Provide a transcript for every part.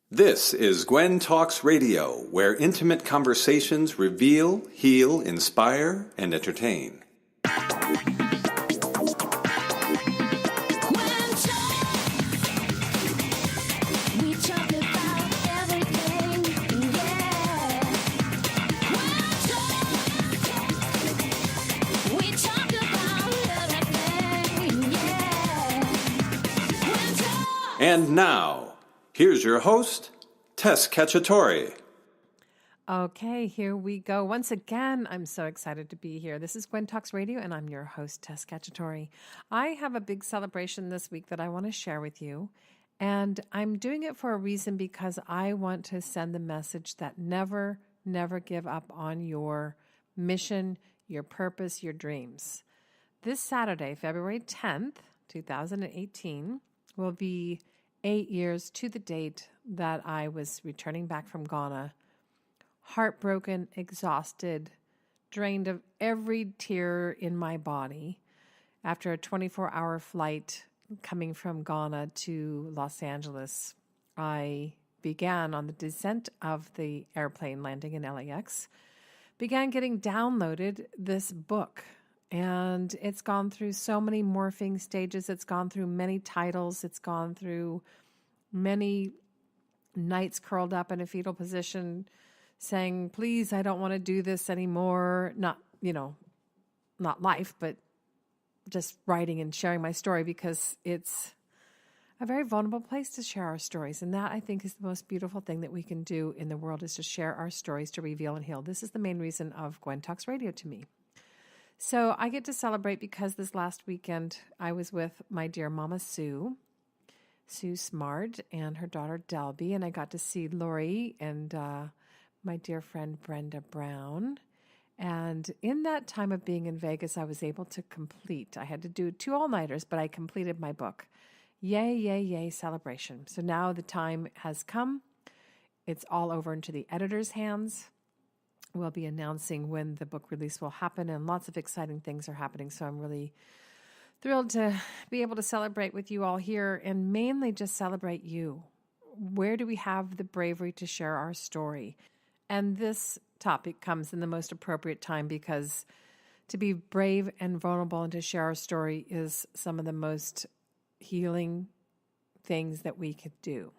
This is Gwen Talks Radio, where intimate conversations reveal, heal, inspire, and entertain. And now, here's your host, Tess Cacciatore. Okay, here we go. Once again, I'm so excited to be here. This is Gwen Talks Radio, and I'm your host, Tess Cacciatore. I have a big celebration this week that I want to share with you, and I'm doing it for a reason because I want to send the message that never give up on your mission, your purpose, your dreams. This Saturday, February 10th, 2018, will be 8 years to the date that I was returning back from Ghana, heartbroken, exhausted, drained of every tear in my body after a 24-hour flight coming from Ghana to Los Angeles. I began on the descent of the airplane landing in LAX, began getting downloaded this book. And it's gone through so many morphing stages. It's gone through many titles. It's gone through many nights curled up in a fetal position saying, please, I don't want to do this anymore. Not life, but just writing and sharing my story because it's a very vulnerable place to share our stories. And that, I think, is the most beautiful thing that we can do in the world is to share our stories, to reveal and heal. This is the main reason of Gwen Talks Radio to me. So I get to celebrate because this last weekend I was with my dear Mama Sue Smart, and her daughter Delby, and I got to see Lori and my dear friend Brenda Brown. And in that time of being in Vegas, I was able to complete. I had to do 2 all-nighters, but I completed my book. Yay, yay, yay, celebration. So now the time has come. It's all over into the editor's hands. We'll be announcing when the book release will happen, and lots of exciting things are happening. So I'm really thrilled to be able to celebrate with you all here and mainly just celebrate you. Where do we have the bravery to share our story? And this topic comes in the most appropriate time because to be brave and vulnerable and to share our story is some of the most healing things that we could do.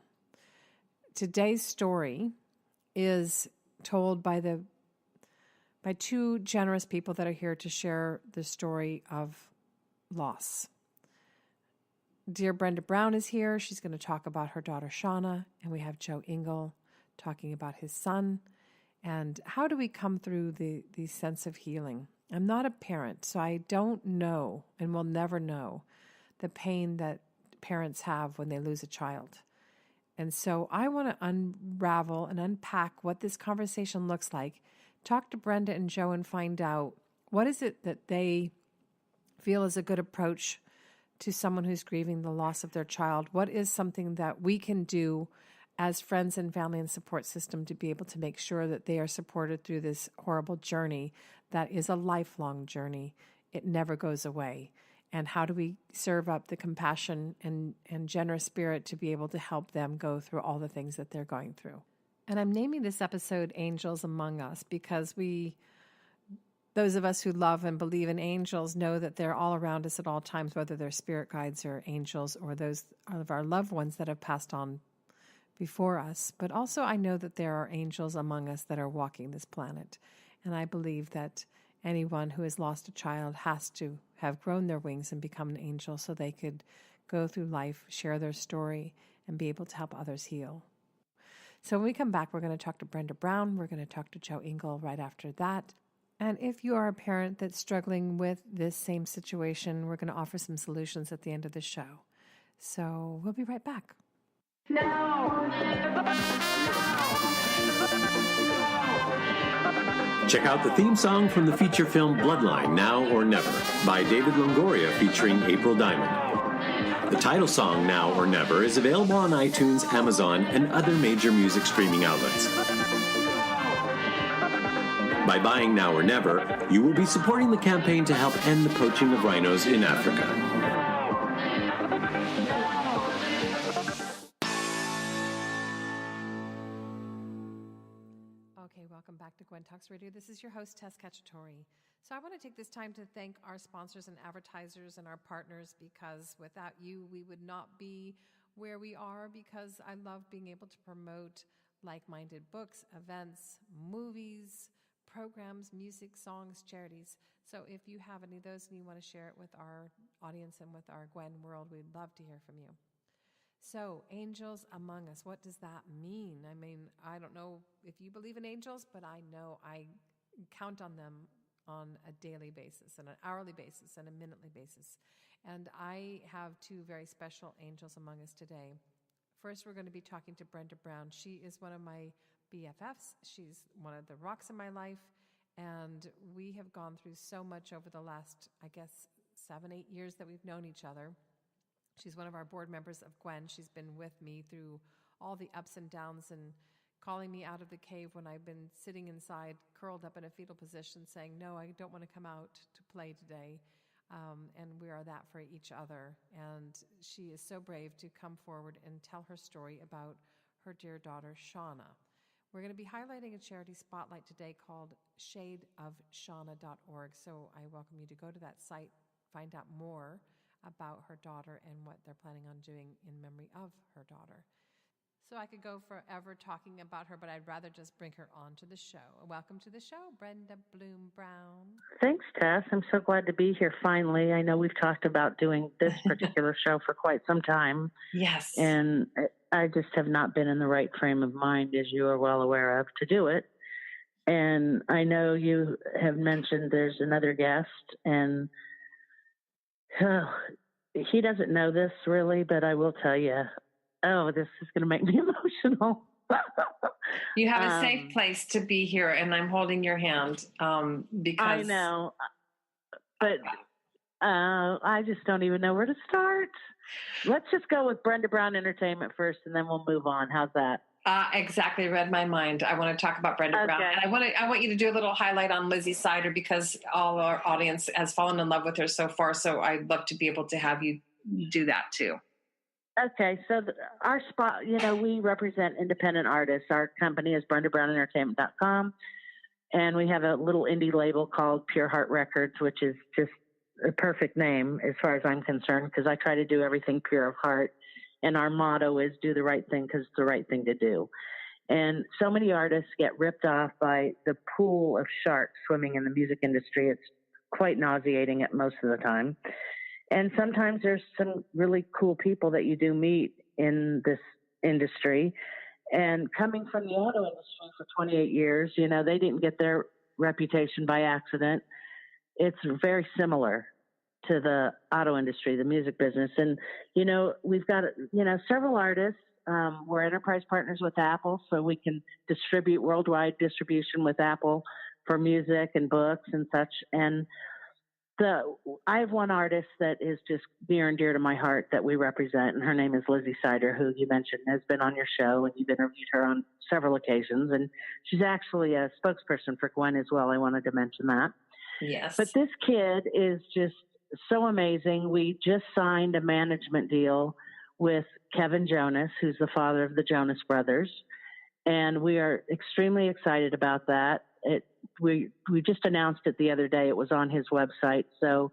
Today's story is told by 2 generous people that are here to share the story of loss. Dear Brenda Brown is here. She's going to talk about her daughter Shauna, and we have Joe Engle talking about his son. And how do we come through the sense of healing? I'm not a parent, so I don't know and will never know the pain that parents have when they lose a child. And so I want to unravel and unpack what this conversation looks like. Talk to Brenda and Joe and find out what is it that they feel is a good approach to someone who's grieving the loss of their child. What is something that we can do as friends and family and support system to be able to make sure that they are supported through this horrible journey that is a lifelong journey. It never goes away. And how do we serve up the compassion and generous spirit to be able to help them go through all the things that they're going through? And I'm naming this episode Angels Among Us because those of us who love and believe in angels know that they're all around us at all times, whether they're spirit guides or angels or those of our loved ones that have passed on before us. But also I know that there are angels among us that are walking this planet. And I believe that anyone who has lost a child has to have grown their wings and become an angel so they could go through life, share their story, and be able to help others heal. So when we come back, we're going to talk to Brenda Brown. We're going to talk to Joe Engle right after that. And if you are a parent that's struggling with this same situation, we're going to offer some solutions at the end of the show. So we'll be right back. Check out the theme song from the feature film Bloodline, Now or Never, by David Longoria featuring April Diamond. The title song, Now or Never, is available on iTunes, Amazon, and other major music streaming outlets. By buying Now or Never, you will be supporting the campaign to help end the poaching of rhinos in Africa. Okay, welcome back to Gwen Talks Radio. This is your host, Tess Cacciatore. So I want to take this time to thank our sponsors and advertisers and our partners, because without you, we would not be where we are, because I love being able to promote like-minded books, events, movies, programs, music, songs, charities. So if you have any of those and you want to share it with our audience and with our Gwen world, we'd love to hear from you. So, angels among us, what does that mean? I mean, I don't know if you believe in angels, but I know I count on them on a daily basis, and an hourly basis, and a minutely basis. And I have two very special angels among us today. First, we're going to be talking to Brenda Brown. She is one of my BFFs. She's one of the rocks in my life, and we have gone through so much over the last, 7-8 years that we've known each other. She's one of our board members of Gwen. She's been with me through all the ups and downs and calling me out of the cave when I've been sitting inside, curled up in a fetal position, saying, no, I don't want to come out to play today. And we are that for each other. And she is so brave to come forward and tell her story about her dear daughter, Shauna. We're going to be highlighting a charity spotlight today called shadeofshauna.org. So I welcome you to go to that site, find out more about her daughter and what they're planning on doing in memory of her daughter. So I could go forever talking about her, but I'd rather just bring her on to the show. Welcome to the show, Brenda Bloom Brown. Thanks, Tess. I'm so glad to be here finally. I know we've talked about doing this particular show for quite some time. Yes. And I just have not been in the right frame of mind, as you are well aware of, to do it. And I know you have mentioned there's another guest, and he doesn't know this really, but I will tell you, this is going to make me emotional. You have a safe place to be here, and I'm holding your hand because I know, but I just don't even know where to start. Let's just go with Brenda Brown Entertainment first, and then we'll move on. How's that? Exactly, read my mind. I want to talk about Brenda Brown, and I want you to do a little highlight on Lizzie Sider, because all our audience has fallen in love with her so far. So I'd love to be able to have you do that too. Okay, so our spot, we represent independent artists. Our company is BrendaBrownEntertainment.com, and we have a little indie label called Pure Heart Records, which is just a perfect name as far as I'm concerned, because I try to do everything pure of heart. And our motto is do the right thing because it's the right thing to do. And so many artists get ripped off by the pool of sharks swimming in the music industry. It's quite nauseating at most of the time. And sometimes there's some really cool people that you do meet in this industry. And coming from the auto industry for 28 years, they didn't get their reputation by accident. It's very similar to the auto industry, the music business. And, we've got, several artists. We're enterprise partners with Apple, so we can distribute worldwide distribution with Apple for music and books and such. And I have one artist that is just near and dear to my heart that we represent, and her name is Lizzie Sider, who you mentioned has been on your show, and you've interviewed her on several occasions. And she's actually a spokesperson for Gwen as well. I wanted to mention that. Yes. But this kid is just so amazing. We just signed a management deal with Kevin Jonas, who's the father of the Jonas Brothers. And we are extremely excited about that. We just announced it the other day. It was on his website. So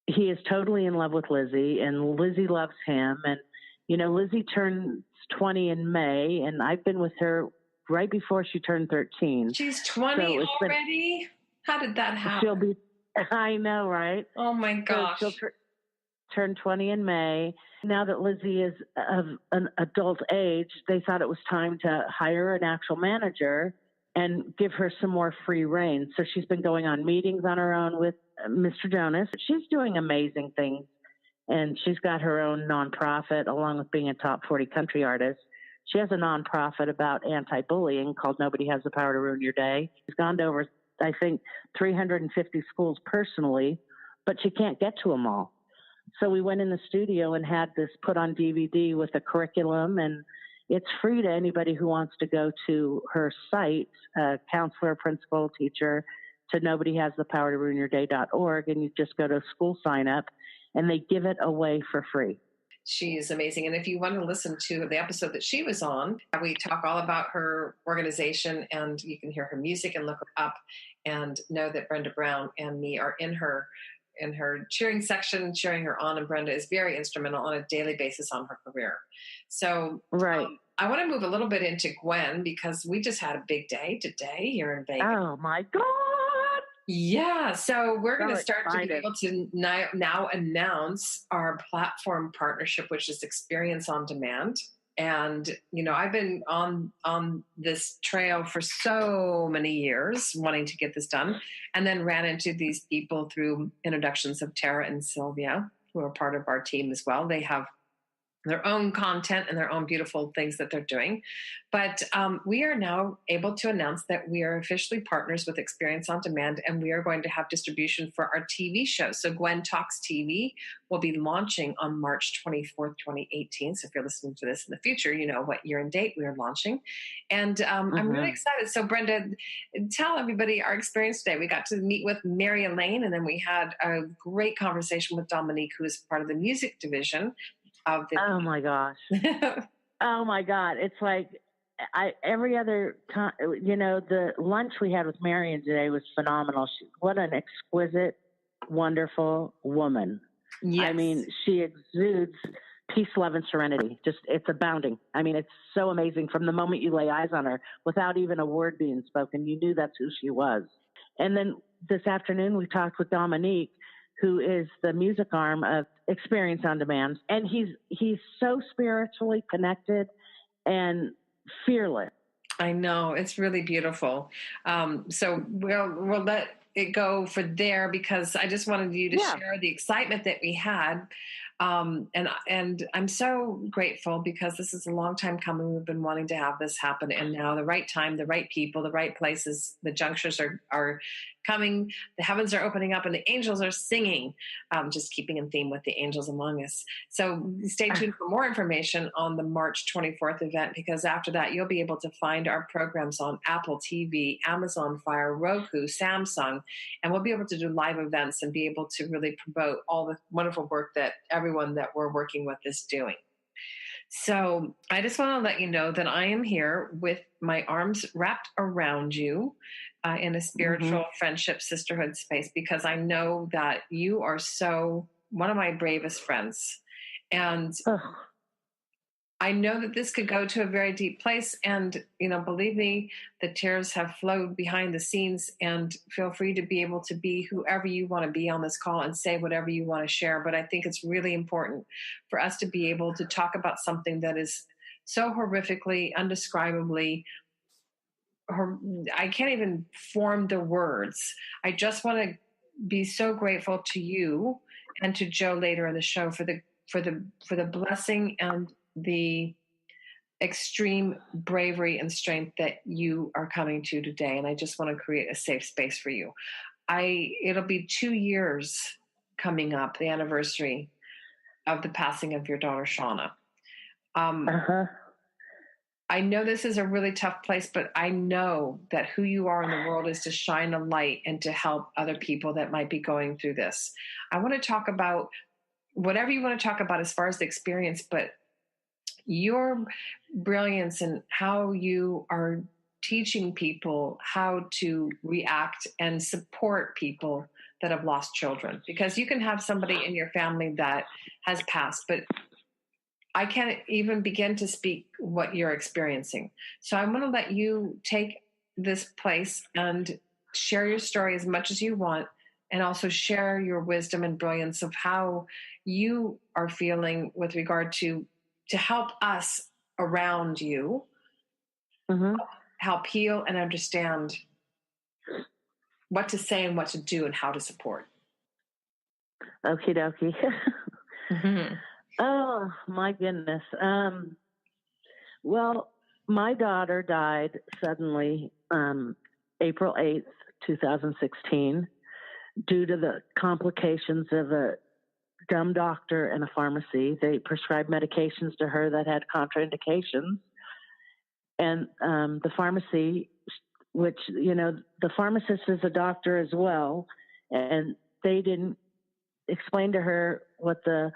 he is totally in love with Lizzie, and Lizzie loves him. And, Lizzie turns 20 in May, and I've been with her right before she turned 13. She's 20 already? How did that happen? I know, right? Oh my gosh. So she'll turn 20 in May. Now that Lizzie is of an adult age, they thought it was time to hire an actual manager and give her some more free reign. So she's been going on meetings on her own with Mr. Jonas. She's doing amazing things. And she's got her own nonprofit, along with being a top 40 country artist. She has a nonprofit about anti-bullying called Nobody Has the Power to Ruin Your Day. She's gone to over, I think, 350 schools personally, but she can't get to them all. So we went in the studio and had this put on DVD with a curriculum, and it's free to anybody who wants to go to her site, counselor, principal, teacher, to nobodyhasthepowertoruinyourday.org, and you just go to school sign up, and they give it away for free. She is amazing. And if you want to listen to the episode that she was on, we talk all about her organization, and you can hear her music and look her up and know that Brenda Brown and me are in her cheering section, cheering her on. And Brenda is very instrumental on a daily basis on her career. So right. I want to move a little bit into Gwen, because we just had a big day today here in Vegas. Oh my God. Yeah, so we're going to start excited. to be able to now announce our platform partnership, which is Experience on Demand. And, I've been on this trail for so many years wanting to get this done, and then ran into these people through introductions of Tara and Sylvia, who are part of our team as well. They have their own content and their own beautiful things that they're doing. But we are now able to announce that we are officially partners with Experience on Demand, and we are going to have distribution for our TV show. So Gwen Talks TV will be launching on March 24th, 2018. So if you're listening to this in the future, you know what year and date we are launching. And I'm really excited. So Brenda, tell everybody our experience today. We got to meet with Mary Elaine, and then we had a great conversation with Dominique, who is part of the music division. Oh my gosh. Oh my God. It's like every other time, the lunch we had with Marion today was phenomenal. What an exquisite, wonderful woman. Yes. I mean, she exudes peace, love, and serenity. Just, it's abounding. I mean, it's so amazing. From the moment you lay eyes on her, without even a word being spoken, you knew that's who she was. And then this afternoon, we talked with Dominique, who is the music arm of Experience on Demand. And he's so spiritually connected and fearless. I know, it's really beautiful. So we'll let it go for there, because I just wanted you to share the excitement that we had. And I'm so grateful, because this is a long time coming. We've been wanting to have this happen. And now the right time, the right people, the right places, the junctures are coming. The heavens are opening up and the angels are singing, just keeping in theme with the angels among us. So stay tuned for more information on the March 24th event, because after that, you'll be able to find our programs on Apple TV, Amazon Fire, Roku, Samsung, and we'll be able to do live events and be able to really promote all the wonderful work that everyone that we're working with is doing. So I just want to let you know that I am here with my arms wrapped around you in a spiritual friendship, sisterhood space, because I know that you are so one of my bravest friends. And I know that this could go to a very deep place. And, believe me, the tears have flowed behind the scenes, and feel free to be able to be whoever you want to be on this call and say whatever you want to share. But I think it's really important for us to be able to talk about something that is so horrifically, undescribably, I can't even form the words. I just want to be so grateful to you and to Joe later in the show for the blessing and the extreme bravery and strength that you are coming to today. And I just want to create a safe space for you. It'll be 2 years coming up, the anniversary of the passing of your daughter, Shauna. I know this is a really tough place, but I know that who you are in the world is to shine a light and to help other people that might be going through this. I want to talk about whatever you want to talk about as far as the experience, but your brilliance and how you are teaching people how to react and support people that have lost children. Because you can have somebody in your family that has passed, but I can't even begin to speak what you're experiencing. So I'm going to let you take this place and share your story as much as you want, and also share your wisdom and brilliance of how you are feeling with regard to help us around you, help heal and understand what to say and what to do and how to support. Okie dokie. Oh, my goodness. Well, my daughter died suddenly April 8th, 2016, due to the complications of a dumb doctor and a pharmacy. They prescribed medications to her that had contraindications. And the pharmacy, which, the pharmacist is a doctor as well, and they didn't explain to her what the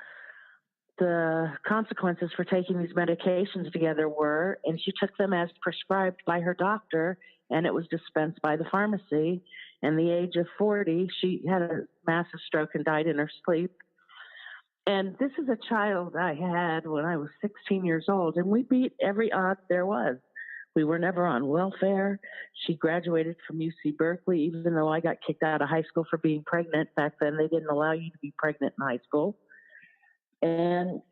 the consequences for taking these medications together were, and she took them as prescribed by her doctor, and it was dispensed by the pharmacy. And the age of 40, she had a massive stroke and died in her sleep. And this is a child I had when I was 16 years old, and we beat every odds there was. We were never on welfare. She graduated from UC Berkeley, even though I got kicked out of high school for being pregnant. Back then, they didn't allow you to be pregnant in high school. And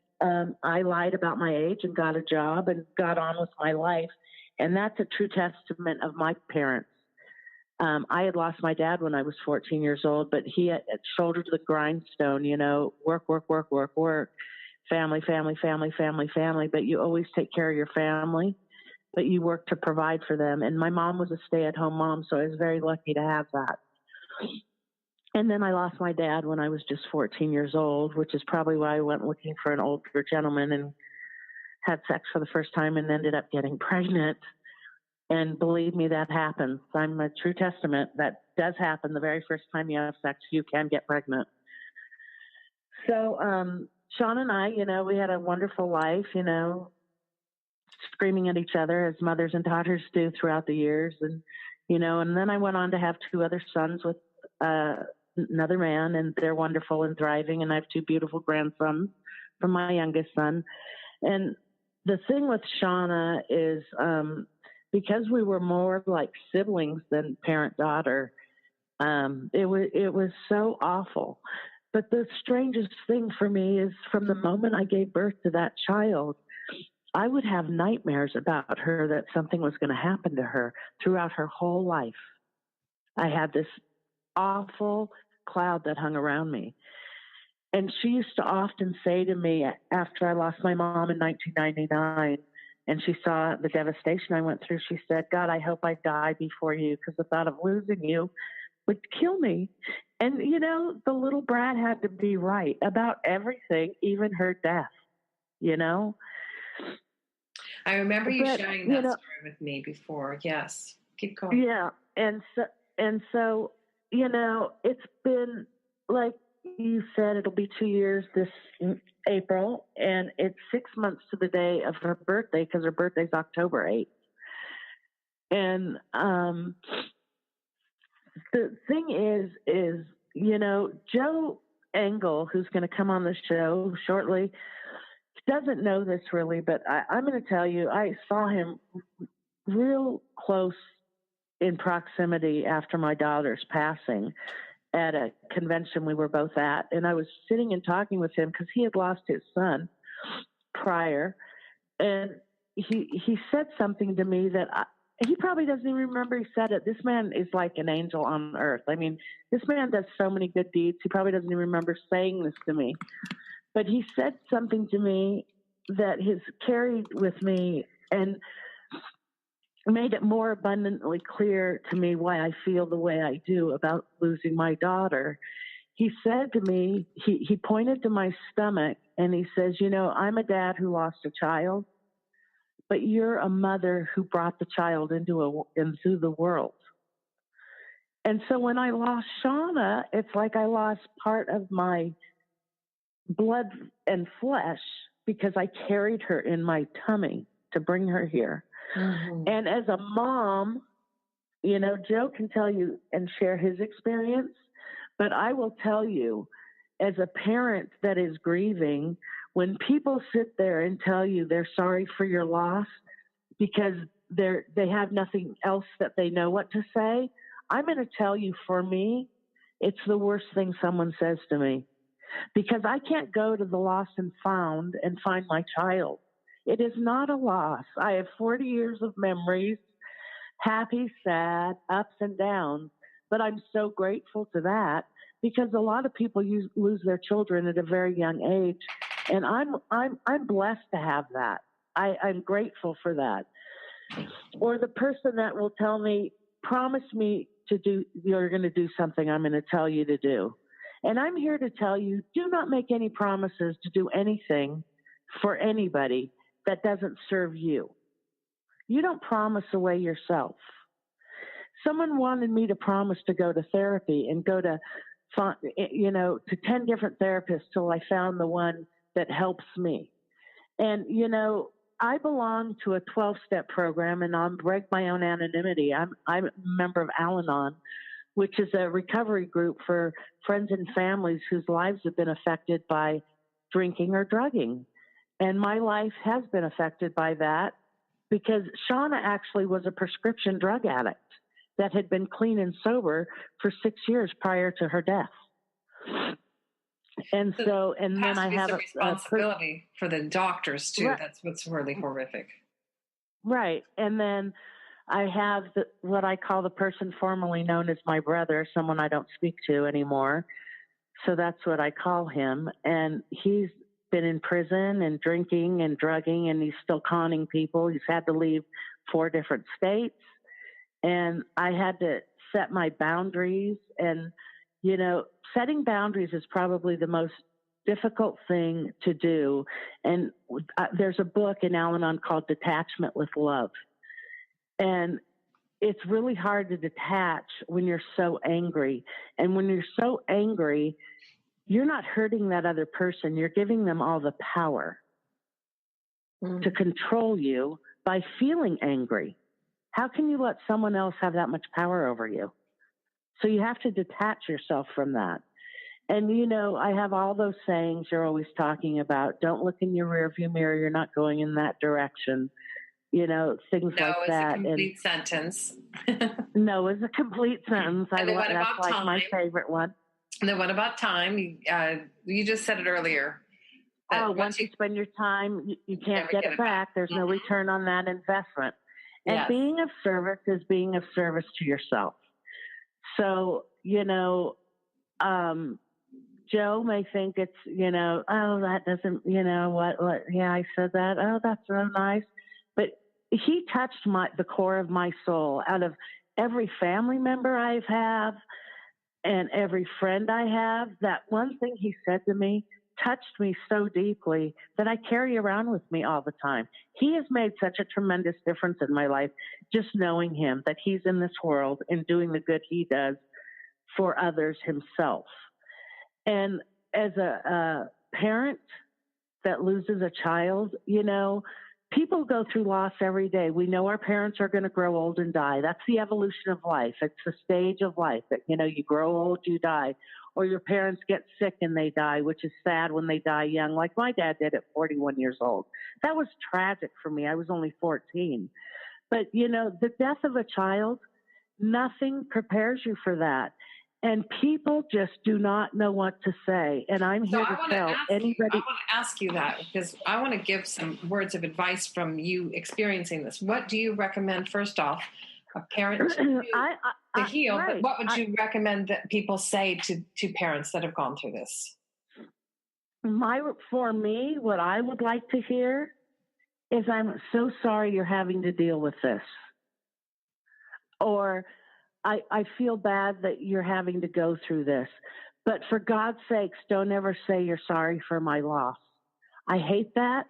I lied about my age and got a job and got on with my life. And that's a true testament of my parents. I had lost my dad when I was 14 years old, but he had shouldered the grindstone, work, family, family, family, family, family. But you always take care of your family, but you work to provide for them. And my mom was a stay-at-home mom, so I was very lucky to have that. And then I lost my dad when I was just 14 years old, which is probably why I went looking for an older gentleman and had sex for the first time and ended up getting pregnant. And believe me, that happens. I'm a true testament. That does happen. The very first time you have sex, you can get pregnant. So Sean and I, we had a wonderful life, screaming at each other as mothers and daughters do throughout the years. And, and then I went on to have 2 other sons with another man, and they're wonderful and thriving. And I have 2 beautiful grandsons from my youngest son. And the thing with Shauna is, because we were more like siblings than parent-daughter, it was so awful. But the strangest thing for me is from the moment I gave birth to that child, I would have nightmares about her, that something was going to happen to her throughout her whole life. I had this awful cloud that hung around me. And she used to often say to me after I lost my mom in 1999, and she saw the devastation I went through, she said, "God, I hope I die before you, because the thought of losing you would kill me." And, the little brat had to be right about everything, even her death, I remember you sharing that story with me before. Yes. Keep going. Yeah. And so, it's been, like you said, it'll be 2 years this April, and it's 6 months to the day of her birthday, because her birthday's October 8th. And the thing is, Joe Engle, who's going to come on the show shortly, doesn't know this really, but I'm going to tell you, I saw him real close in proximity after my daughter's passing at a convention we were both at. And I was sitting and talking with him because he had lost his son prior. And he said something to me that he probably doesn't even remember he said it. This man is like an angel on earth. I mean, this man does so many good deeds. He probably doesn't even remember saying this to me. But he said something to me that has carried with me and made it more abundantly clear to me why I feel the way I do about losing my daughter. He said to me, he pointed to my stomach and he says, I'm a dad who lost a child, but you're a mother who brought the child into the world. And so when I lost Shauna, it's like I lost part of my blood and flesh because I carried her in my tummy to bring her here. Mm-hmm. And as a mom, Joe can tell you and share his experience, but I will tell you, as a parent that is grieving, when people sit there and tell you they're sorry for your loss because they have nothing else that they know what to say, I'm going to tell you, for me, it's the worst thing someone says to me, because I can't go to the lost and found and find my child. It is not a loss. I have 40 years of memories, happy, sad, ups and downs, but I'm so grateful to that, because a lot of people lose their children at a very young age, and I'm blessed to have that. I'm grateful for that. Or the person that will tell me, promise me you're going to do something I'm going to tell you to do. And I'm here to tell you, do not make any promises to do anything for anybody that doesn't serve you. You don't promise away yourself. Someone wanted me to promise to go to therapy and go to 10 different therapists till I found the one that helps me. And, you know, I belong to a 12-step program, and I'll break my own anonymity. I'm a member of Al-Anon, which is a recovery group for friends and families whose lives have been affected by drinking or drugging. And my life has been affected by that because Shauna actually was a prescription drug addict that had been clean and sober for 6 years prior to her death. And so, and then I have a responsibility for the doctors too. Right. That's what's really horrific. Right. And then I have what I call the person formerly known as my brother, someone I don't speak to anymore. So that's what I call him. And he's been in prison and drinking and drugging, and he's still conning people. He's had to leave 4 different states. And I had to set my boundaries. And, you know, setting boundaries is probably the most difficult thing to do. And there's a book in Al-Anon called Detachment with Love. And it's really hard to detach when you're so angry. And when you're so angry, you're not hurting that other person. You're giving them all the power to control you by feeling angry. How can you let someone else have that much power over you? So you have to detach yourself from that. And, you know, I have all those sayings you're always talking about. Don't look in your rearview mirror. You're not going in that direction. You know, things like that. No, it's a complete sentence. No, it's a complete sentence. That's like time? My favorite one. And then what about time? You just said it earlier. Once you spend your time, you can't get it back. There's no return on that investment. And being of service is being of service to yourself. So, you know, Joe may think it's, you know, oh, that doesn't, you know, what, yeah, I said that. Oh, that's so nice. But he touched the core of my soul. Out of every family member I have and every friend I have, that one thing he said to me touched me so deeply that I carry around with me all the time. He has made such a tremendous difference in my life, just knowing him, that he's in this world and doing the good he does for others himself. And as a parent that loses a child, you know, people go through loss every day. We know our parents are going to grow old and die. That's the evolution of life. It's the stage of life that, you know, you grow old, you die. Or your parents get sick and they die, which is sad when they die young, like my dad did at 41 years old. That was tragic for me. I was only 14. But, you know, the death of a child, nothing prepares you for that. And people just do not know what to say. And I'm here to tell anybody. I want to ask you that because I want to give some words of advice from you experiencing this. What do you recommend, first off, a parent to heal? Right. But what would you recommend that people say to parents that have gone through this? For me, what I would like to hear is, I'm so sorry you're having to deal with this. Or, I feel bad that you're having to go through this, but for God's sakes, don't ever say you're sorry for my loss. I hate that.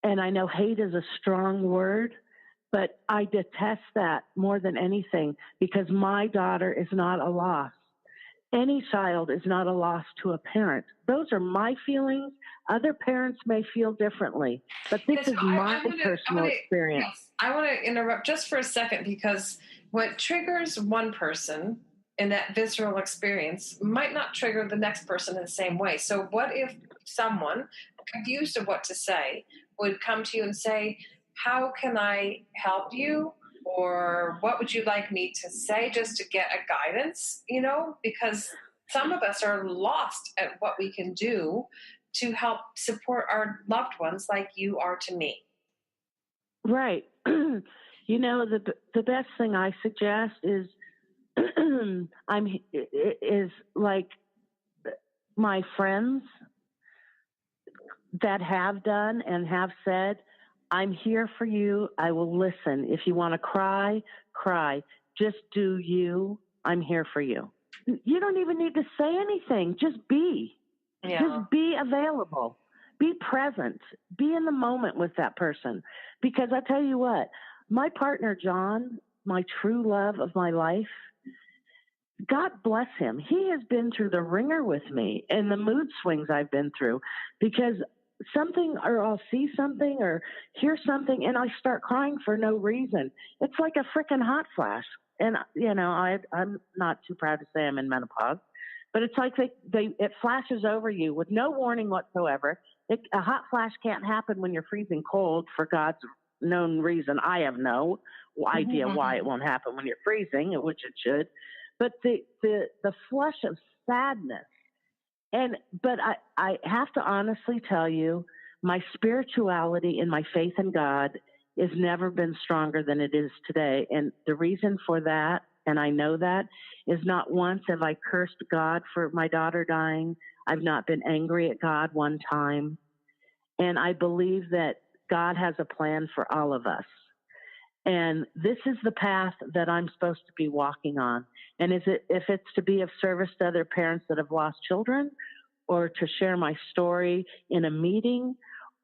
And I know hate is a strong word, but I detest that more than anything because my daughter is not a loss. Any child is not a loss to a parent. Those are my feelings. Other parents may feel differently, but this is my personal experience. Yes, I want to interrupt just for a second because what triggers one person in that visceral experience might not trigger the next person in the same way. So what if someone confused of what to say would come to you and say, how can I help you? Or what would you like me to say just to get a guidance, you know, because some of us are lost at what we can do to help support our loved ones like you are to me. Right. You know, the best thing I suggest is is like my friends that have done and have said, I'm here for you. I will listen. If you want to cry, cry. Just do you. I'm here for you. You don't even need to say anything. Just be. Yeah. Just be available. Be present. Be in the moment with that person. Because I tell you what, my partner, John, my true love of my life, God bless him. He has been through the ringer with me and the mood swings I've been through, because something, or I'll see something or hear something and I start crying for no reason. It's like a freaking hot flash. And, I'm not too proud to say I'm in menopause, but it's like it flashes over you with no warning whatsoever. A hot flash can't happen when you're freezing cold for God's known reason. I have no idea why it won't happen when you're freezing, which it should. But the flush of sadness. But I have to honestly tell you, my spirituality and my faith in God has never been stronger than it is today. And the reason for that, and I know that, is not once have I cursed God for my daughter dying. I've not been angry at God one time. And I believe that God has a plan for all of us. And this is the path that I'm supposed to be walking on. And if it's to be of service to other parents that have lost children, or to share my story in a meeting,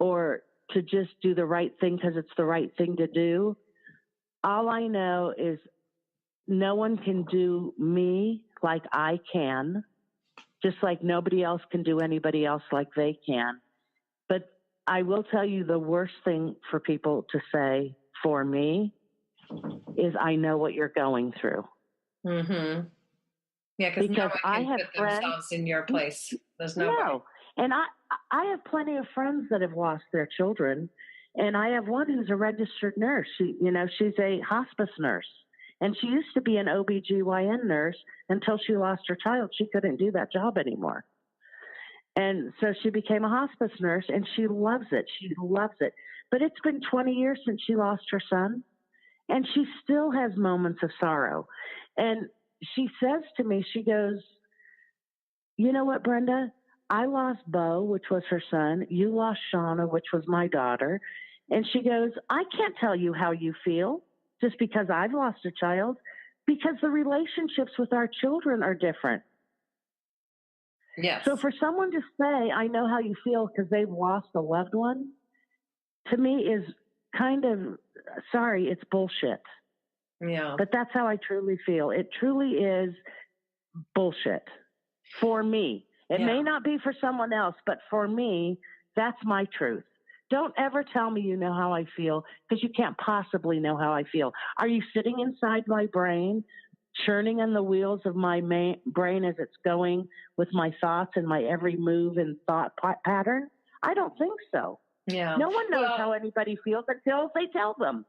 or to just do the right thing because it's the right thing to do, all I know is no one can do me like I can, just like nobody else can do anybody else like they can. But I will tell you, the worst thing for people to say for me is, I know what you're going through. Mm-hmm. Yeah, because no one I can have put themselves in your place. There's no way. And I have plenty of friends that have lost their children, and I have one who's a registered nurse. She's a hospice nurse, and she used to be an OBGYN nurse until she lost her child. She couldn't do that job anymore. And so she became a hospice nurse, and she loves it. She loves it. But it's been 20 years since she lost her son, and she still has moments of sorrow. And she says to me, she goes, "You know what, Brenda? I lost Bo, which was her son. You lost Shauna, which was my daughter." And she goes, "I can't tell you how you feel just because I've lost a child, because the relationships with our children are different." Yes. So for someone to say, "I know how you feel," because they've lost a loved one, to me is kind of, sorry, it's bullshit. Yeah. But that's how I truly feel. It truly is bullshit for me. It may not be for someone else, but for me, that's my truth. Don't ever tell me you know how I feel, because you can't possibly know how I feel. Are you sitting inside my brain, churning on the wheels of my brain as it's going with my thoughts and my every move and thought pattern? I don't think so. Yeah. No one knows how anybody feels until they tell them.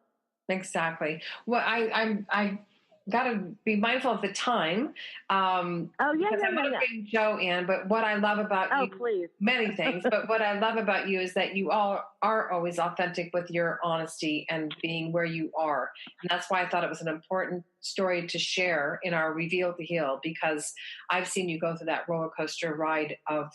Exactly. Well, I got to be mindful of the time. Because I want to bring Joe in. But what I love about you, please. Many things, but what I love about you is that you all are always authentic with your honesty and being where you are. And that's why I thought it was an important story to share in our Reveal to Heal, because I've seen you go through that roller coaster ride of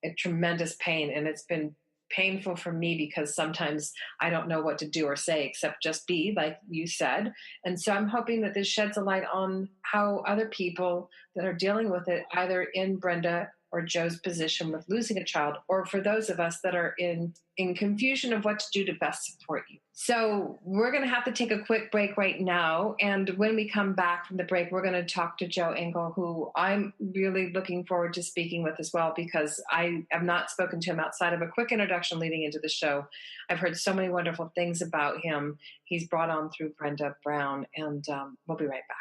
a tremendous pain, and it's been painful for me because sometimes I don't know what to do or say except just be, like you said. And so I'm hoping that this sheds a light on how other people that are dealing with it, either in Brenda or Joe's position with losing a child, or for those of us that are in confusion of what to do to best support you. So we're going to have to take a quick break right now. And when we come back from the break, we're going to talk to Joe Engle, who I'm really looking forward to speaking with as well, because I have not spoken to him outside of a quick introduction leading into the show. I've heard so many wonderful things about him. He's brought on through Brenda Brown, and we'll be right back.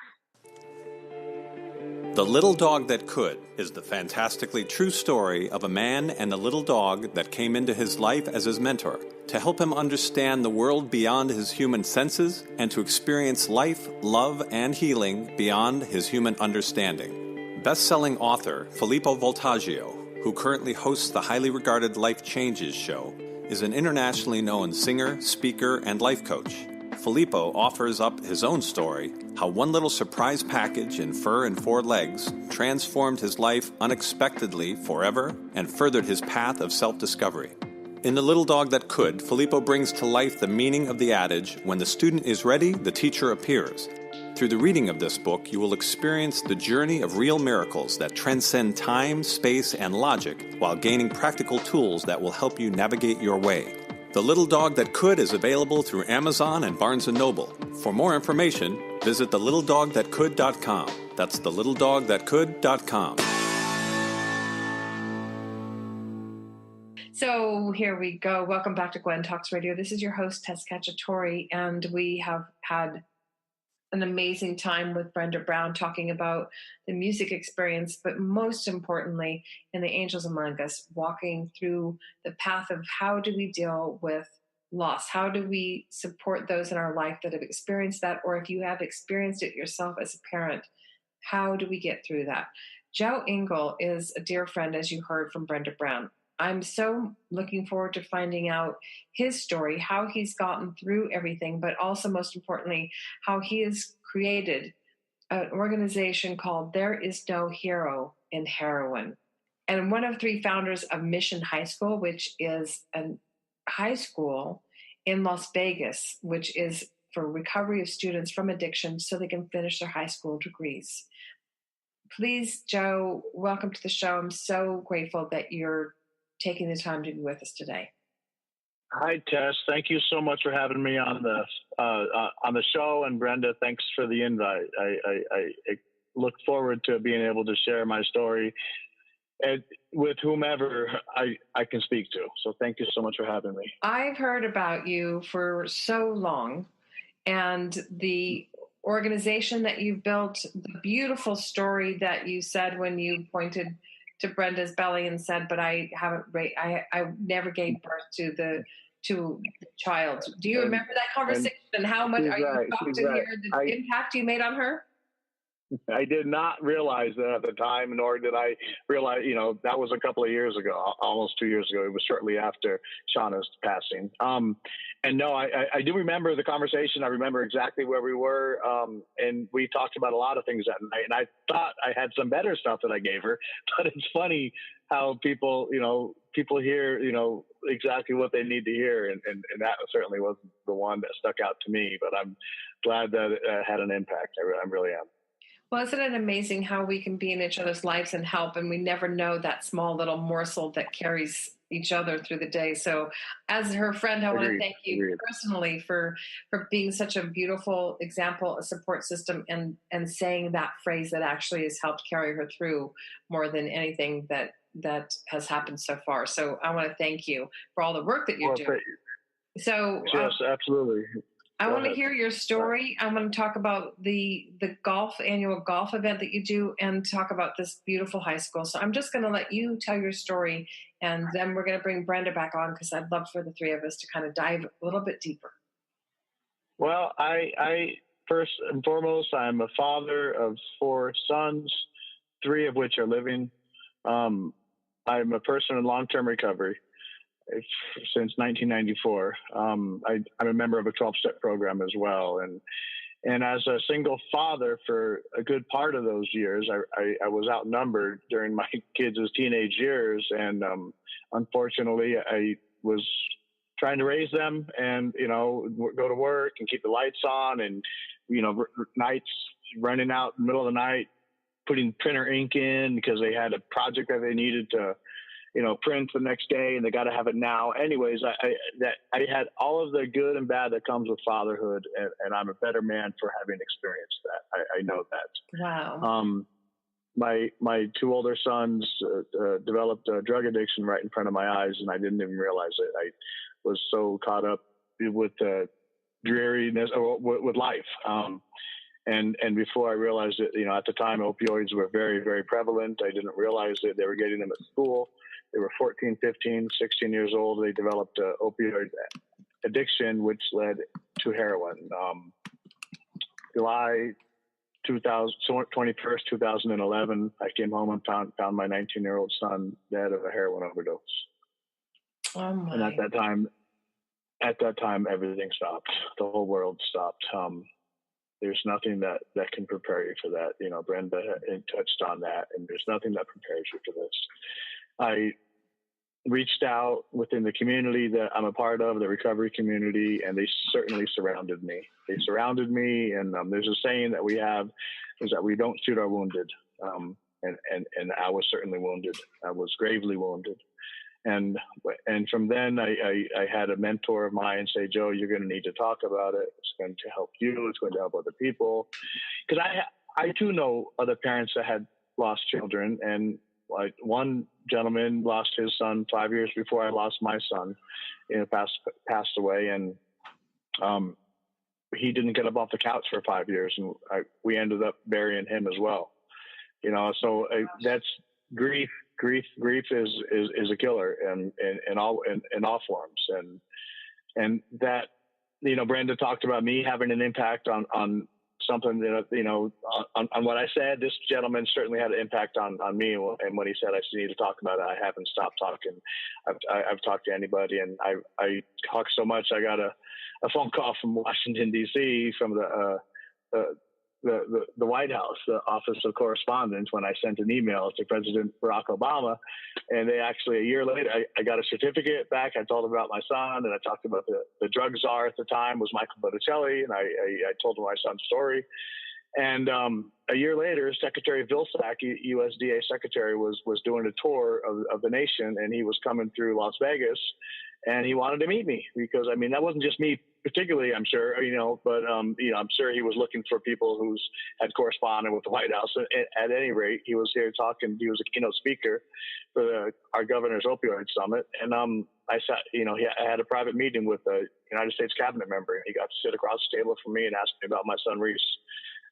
The Little Dog That Could is the fantastically true story of a man and a little dog that came into his life as his mentor to help him understand the world beyond his human senses and to experience life, love, and healing beyond his human understanding. Best-selling author Filippo Voltaggio, who currently hosts the highly regarded Life Changes show, is an internationally known singer, speaker, and life coach. Filippo offers up his own story, how one little surprise package in fur and 4 legs transformed his life unexpectedly forever and furthered his path of self-discovery. In The Little Dog That Could, Filippo brings to life the meaning of the adage, when the student is ready, the teacher appears. Through the reading of this book, you will experience the journey of real miracles that transcend time, space, and logic while gaining practical tools that will help you navigate your way. The Little Dog That Could is available through Amazon and Barnes & Noble. For more information, visit thelittledogthatcould.com. That's thelittledogthatcould.com. So here we go. Welcome back to Gwen Talks Radio. This is your host, Tess Cacciatore, and we have had an amazing time with Brenda Brown talking about the music experience, but most importantly, in the Angels Among Us, walking through the path of how do we deal with loss? How do we support those in our life that have experienced that? Or if you have experienced it yourself as a parent, how do we get through that? Joe Engle is a dear friend, as you heard from Brenda Brown. I'm so looking forward to finding out his story, how he's gotten through everything, but also most importantly, how he has created an organization called There Is No Hero in Heroin. And one of three founders of Mission High School, which is a high school in Las Vegas, which is for recovery of students from addiction so they can finish their high school degrees. Please, Joe, welcome to the show. I'm so grateful that you're taking the time to be with us today. Hi, Tess. Thank you so much for having me on the show. And Brenda, thanks for the invite. I look forward to being able to share my story with whomever I can speak to. So thank you so much for having me. I've heard about you for so long, and the organization that you've built, the beautiful story that you said when you pointed to Brenda's belly and said, but I never gave birth to the child. Do you remember that conversation and how much are you shocked to hear the impact you made on her? I did not realize that at the time, nor did I realize, that was a couple of years ago, almost 2 years ago. It was shortly after Shauna's passing. And no, I do remember the conversation. I remember exactly where we were. And we talked about a lot of things that night. And I thought I had some better stuff that I gave her. But it's funny how people hear, exactly what they need to hear. And that certainly wasn't the one that stuck out to me. But I'm glad that it had an impact. I really am. Well, isn't it amazing how we can be in each other's lives and help, and we never know that small little morsel that carries each other through the day. So as her friend, I want to thank you personally for being such a beautiful example, a support system, and saying that phrase that actually has helped carry her through more than anything that has happened so far. So I want to thank you for all the work that you're doing. So yes, absolutely. I want to hear your story. I want to talk about the annual golf event that you do and talk about this beautiful high school. So I'm just going to let you tell your story, and then we're going to bring Brenda back on because I'd love for the three of us to kind of dive a little bit deeper. Well, I first and foremost, I'm a father of 4 sons, 3 of which are living. I'm a person in long-term recovery since 1994. I'm a member of a 12-step program as well. And as a single father for a good part of those years, I was outnumbered during my kids' teenage years. And unfortunately, I was trying to raise them and, go to work and keep the lights on and, nights running out in the middle of the night, putting printer ink in because they had a project that they needed to print the next day and they got to have it now. Anyways, I had all of the good and bad that comes with fatherhood, and I'm a better man for having experienced that. I know that. Wow. My 2 older sons developed a drug addiction right in front of my eyes, and I didn't even realize it. I was so caught up with the dreariness with life. And before I realized it, at the time, opioids were very, very prevalent. I didn't realize that they were getting them at school. They were 14, 15, 16 years old. They developed opioid addiction, which led to heroin. July 21st, 2011, I came home and found my 19-year-old son dead of a heroin overdose. Oh my. And at that time, everything stopped. The whole world stopped. There's nothing that can prepare you for that. Brenda touched on that, and there's nothing that prepares you for this. I reached out within the community that I'm a part of, the recovery community, and they certainly surrounded me. And there's a saying that we have is that we don't shoot our wounded. And I was certainly wounded. I was gravely wounded. And from then I had a mentor of mine say, Joe, you're going to need to talk about it. It's going to help you. It's going to help other people. Because I too know other parents that had lost children, and like one gentleman lost his son 5 years before I lost my son, passed away, and he didn't get up off the couch for 5 years, and we ended up burying him as well. So that's grief. Grief is a killer in all forms, and that Brenda talked about me having an impact on something that on what I said. This gentleman certainly had an impact on me, and when he said I need to talk about it, I haven't stopped talking. I've talked to anybody, and I talk so much. I got a phone call from Washington D.C. from the White House, the Office of Correspondence, when I sent an email to President Barack Obama, and they actually, a year later, I got a certificate back. I told him about my son, and I talked about the drug czar at the time was Michael Botticelli, and I told him my son's story. And a year later, Secretary Vilsack, USDA Secretary, was doing a tour of the nation, and he was coming through Las Vegas, and he wanted to meet me because, that wasn't just me particularly, I'm sure, but I'm sure he was looking for people who had corresponded with the White House. At any rate, he was here talking. He was a keynote speaker for our governor's opioid summit, and I sat, I had a private meeting with a United States cabinet member, and he got to sit across the table from me and ask me about my son Reese.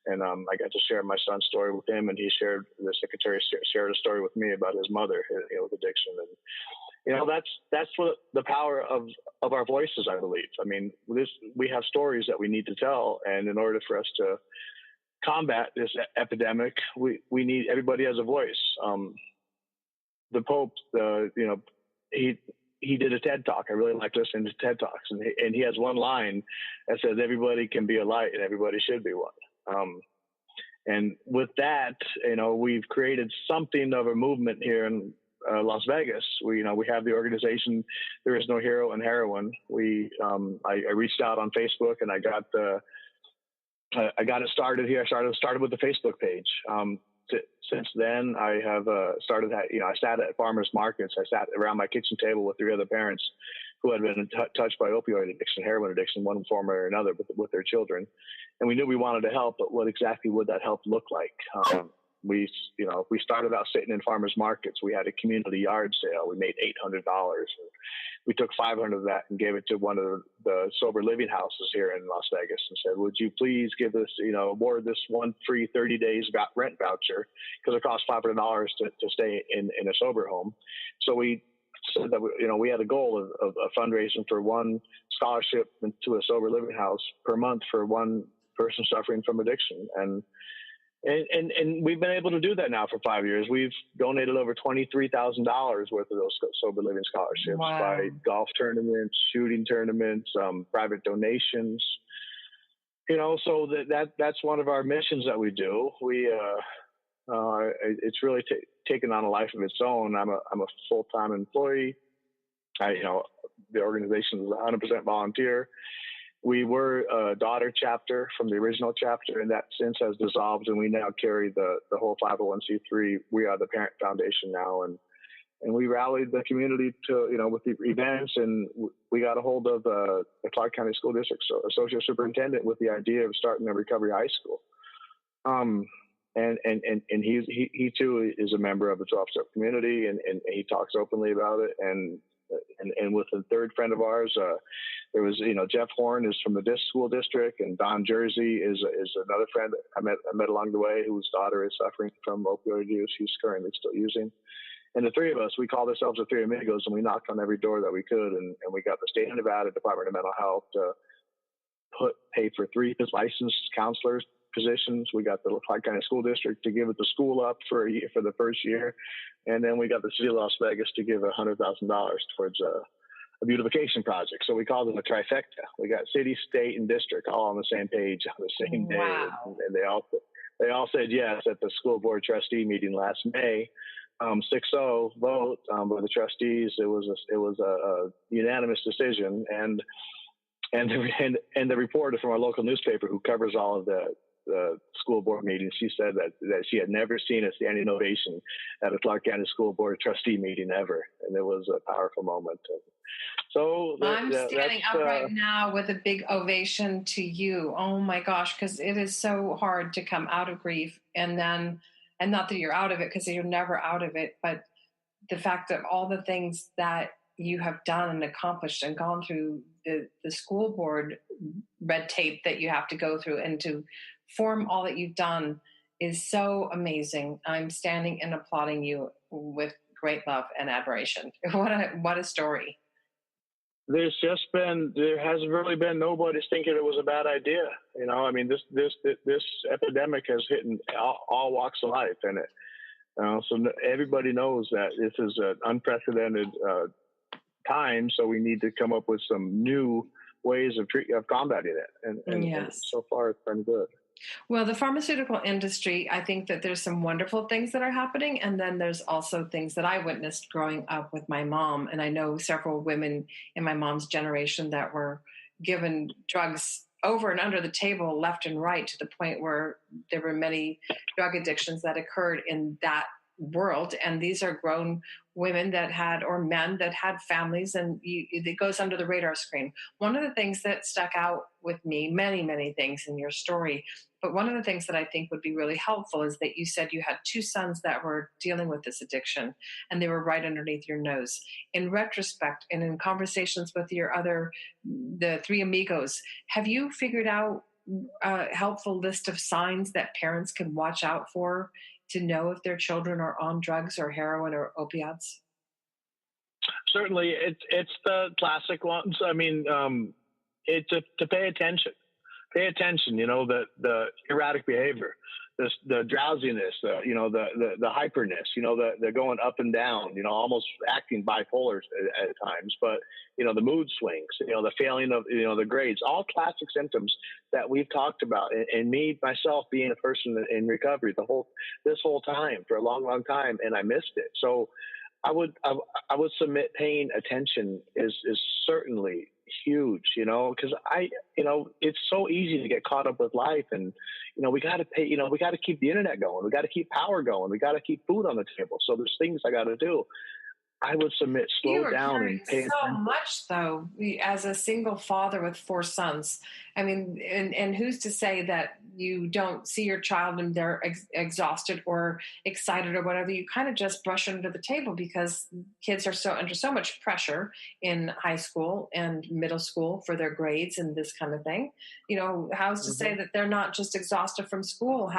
And I got to share my son's story with him, and the secretary shared a story with me about his mother, with addiction. And that's what the power of our voices, I believe. We have stories that we need to tell, and in order for us to combat this epidemic, we need everybody has a voice. The Pope, he did a TED Talk. I really like listening to TED Talks, and he has one line that says, "Everybody can be a light, and everybody should be one." And with that, we've created something of a movement here in Las Vegas. We have the organization There Is No Hero in Heroin. I reached out on Facebook, and I got it started here. I started with the Facebook page. Since then, I have started that. I sat at farmers markets. I sat around my kitchen table with 3 other parents who had been touched by opioid addiction, heroin addiction, one form or another, with their children. And we knew we wanted to help, but what exactly would that help look like? We started out sitting in farmers markets. We had a community yard sale. We made $800. We took $500 of that and gave it to one of the sober living houses here in Las Vegas and said, would you please give us, award this one free 30 days rent voucher, because it costs $500 to stay in a sober home. So we said that, we had a goal of fundraising for one scholarship to a sober living house per month for one person suffering from addiction. And we've been able to do that now for 5 years. We've donated over $23,000 worth of those sober living scholarships. Wow. By golf tournaments, shooting tournaments, private donations. So that's one of our missions that we do. It's really taken on a life of its own. I'm a full-time employee. The organization is 100% volunteer. We were a daughter chapter from the original chapter, and that since has dissolved, and we now carry the whole 501c3. We are the parent foundation now, and we rallied the community to, with the events, and we got a hold of the Clark County School District Associate Superintendent with the idea of starting a recovery high school. And he too is a member of the 12-step community, and he talks openly about it. And with a third friend of ours, there was, Jeff Horn is from the school district, and Don Jersey is another friend that I met along the way, whose daughter is suffering from opioid use. He's currently still using. And the 3 of us, we called ourselves the 3 Amigos, and we knocked on every door that we could, and we got the state of Nevada Department of Mental Health to pay for 3 licensed counselors positions. We got the Clark County School District to give it the school up for the first year, and then we got the city of Las Vegas to give $100,000 towards a beautification project. So we called it a trifecta. We got city, state, and district all on the same page on the same day, and they all said yes at the school board trustee meeting last May. 6-0 vote by the trustees. It was a unanimous decision, and the reporter from our local newspaper who covers all of the the school board meeting, she said that she had never seen a standing ovation at a Clark County School Board trustee meeting ever. And it was a powerful moment. So I'm standing up right now with a big ovation to you. Oh my gosh, because it is so hard to come out of grief. And not that you're out of it, because you're never out of it, but the fact of all the things that you have done and accomplished and gone through the school board red tape that you have to go through and to form all that you've done is so amazing. I'm standing and applauding you with great love and admiration. What a story. There hasn't really been nobody's thinking it was a bad idea. You know, I mean, this epidemic has hit in all walks of life, and so everybody knows that this is an unprecedented time. So we need to come up with some new ways of combating it, and so far it's been good. Well, the pharmaceutical industry, I think that there's some wonderful things that are happening. And then there's also things that I witnessed growing up with my mom. And I know several women in my mom's generation that were given drugs over and under the table, left and right, to the point where there were many drug addictions that occurred in that world. And these are grown women that had, or men that had families, and it goes under the radar screen. One of the things that stuck out with me, many things in your story, but one of the things that I think would be really helpful is that you said you had 2 sons that were dealing with this addiction, and they were right underneath your nose. In retrospect, and in conversations with the 3 amigos, have you figured out a helpful list of signs that parents can watch out for to know if their children are on drugs or heroin or opiates? Certainly, it's the classic ones. I mean, it's to pay attention. Pay attention. You know, the erratic behavior, the drowsiness, the hyperness. You know, the going up and down. You know, almost acting bipolar at times. But the mood swings. The failing of the grades. All classic symptoms that we've talked about. And me myself being a person in recovery this whole time for a long time, and I missed it. So I would submit paying attention is certainly huge, because it's so easy to get caught up with life, and we got to pay, we got to keep the internet going, we got to keep power going, we got to keep food on the table. So there's things I got to do. I would submit slow down and pay attention. So much, though, as a single father with 4 sons. I mean, and who's to say that you don't see your child and they're exhausted or excited or whatever? You kind of just brush it under the table, because kids are under so much pressure in high school and middle school for their grades and this kind of thing. How's to say that they're not just exhausted from school?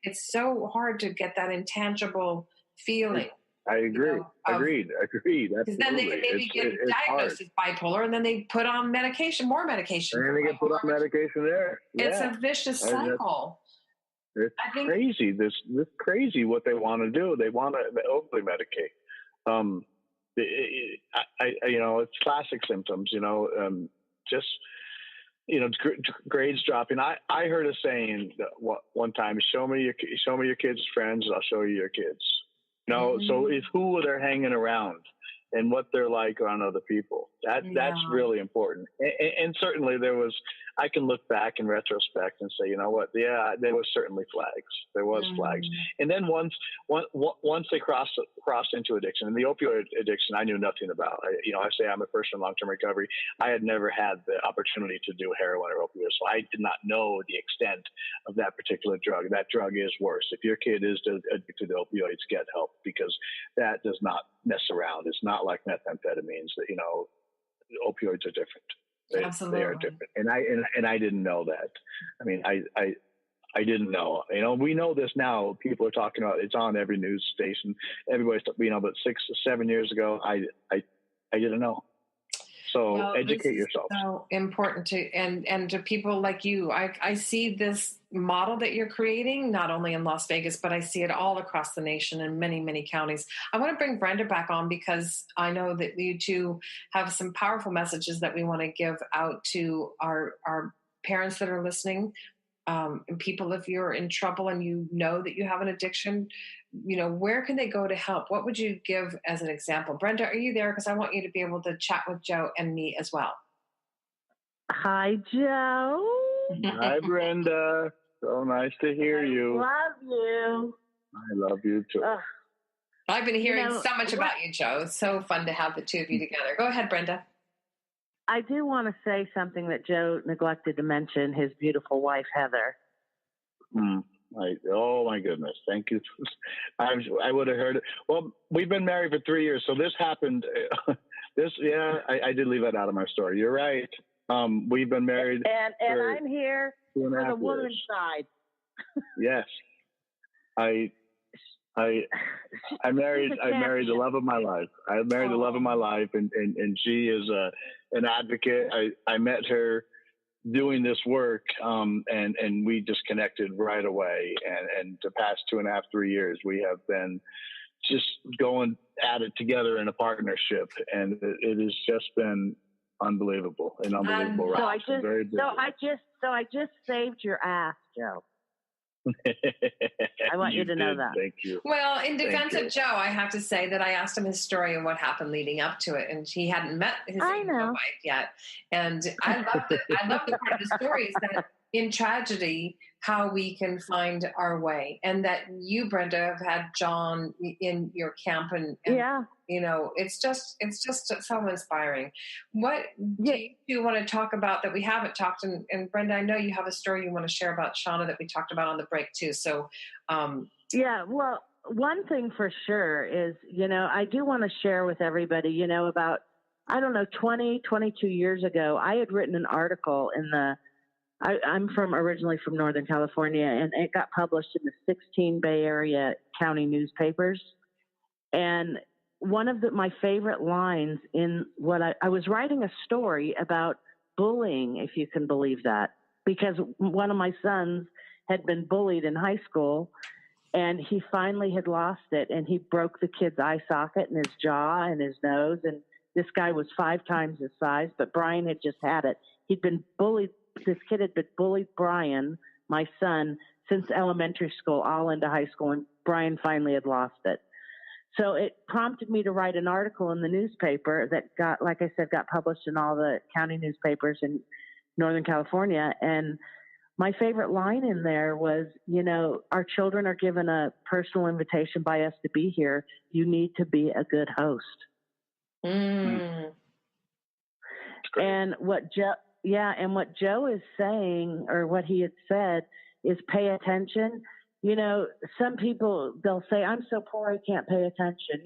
It's so hard to get that intangible feeling. I agree. Agreed. Because then they can maybe get diagnosed as bipolar, and then they put on more medication. And then they get put on medication there. It's a vicious cycle. It's crazy. This crazy what they want to do. They want to overly medicate. It's classic symptoms. Grades dropping. I heard a saying one time: "Show me your kids' friends, and I'll show you your kids." So it's who they're hanging around and what they're like around other people. That's really important. And certainly I can look back in retrospect and say, you know what? Yeah, there was certainly flags. There was flags. And then once they crossed into addiction, and the opioid addiction, I knew nothing about. I say I'm a person in long-term recovery. I had never had the opportunity to do heroin or opioids, so I did not know the extent of that particular drug. That drug is worse. If your kid is addicted to opioids, get help, because that does not mess around. It's not like methamphetamines that, opioids are different. They are different. And I didn't know that. I mean, I didn't know. We know this now. People are talking about it's on every news station. Everybody's, but 6 or 7 years ago, I didn't know. So educate yourself. So important and to people like you. I see this model that you're creating not only in Las Vegas, but I see it all across the nation in many counties. I want to bring Brenda back on, because I know that you two have some powerful messages that we want to give out to our parents that are listening. And people, if you're in trouble and you know that you have an addiction, where can they go to help? What would you give as an example? Brenda, are you there? Because I want you to be able to chat with Joe and me as well. Hi, Joe. Hi, Brenda. So nice to hear you. Love you. I love you too. I've been hearing so much about you, Joe. It's so fun to have the two of you together. Go ahead, Brenda. I do want to say something that Joe neglected to mention, his beautiful wife, Heather. Oh, my goodness. Thank you. I would have heard it. Well, we've been married for 3 years, so this happened. I did leave that out of my story. You're right. We've been married. And I'm here for the woman's side. Yes. I married the love of my life. I married the love of my life, and she is an advocate. I met her doing this work, and we just connected right away. And the past 2.5, 3 years, we have been just going at it together in a partnership, and it has just been unbelievable, an unbelievable ride. So I just saved your ass, Joe. I want you to know that. Thank you. Well, in defense of Joe, I have to say that I asked him his story and what happened leading up to it, and he hadn't met his wife yet. And I loved it. I loved the part of the story is that in tragedy, how we can find our way, and that you, Brenda, have had John in your camp, and it's just so inspiring. What do you want to talk about that we haven't talked? And Brenda, I know you have a story you want to share about Shauna that we talked about on the break too. So, well, one thing for sure is, I do want to share with everybody, about, 22 years ago, I had written an article in I'm originally from Northern California, and it got published in the 16 Bay Area county newspapers. And one of my favorite lines in what I was writing a story about bullying, if you can believe that, because one of my sons had been bullied in high school, and he finally had lost it, and he broke the kid's eye socket and his jaw and his nose. And this guy was 5 times his size, but Brian had just had it. He'd been bullied. This kid had been bullied Brian, my son, since elementary school, all into high school, and Brian finally had lost it. So it prompted me to write an article in the newspaper that got published in all the county newspapers in Northern California. And my favorite line in there was, our children are given a personal invitation by us to be here. You need to be a good host. And what Joe is saying, or what he had said, is pay attention. Some people, they'll say, I'm so poor, I can't pay attention.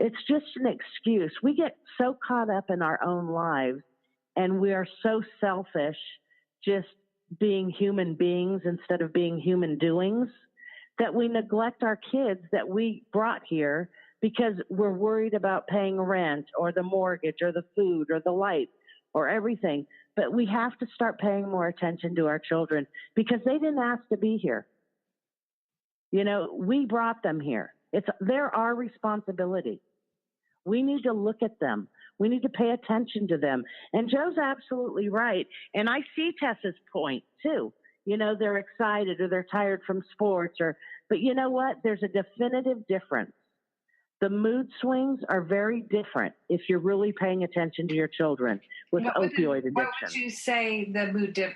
It's just an excuse. We get so caught up in our own lives, and we are so selfish, just being human beings instead of being human doings, that we neglect our kids that we brought here because we're worried about paying rent or the mortgage or the food or the lights or everything. But we have to start paying more attention to our children because they didn't ask to be here. We brought them here. They're our responsibility. We need to look at them. We need to pay attention to them. And Joe's absolutely right. And I see Tess's point too. They're excited or they're tired from sports but you know what? There's a definitive difference. The mood swings are very different if you're really paying attention to your children with opioid addiction. What would you say the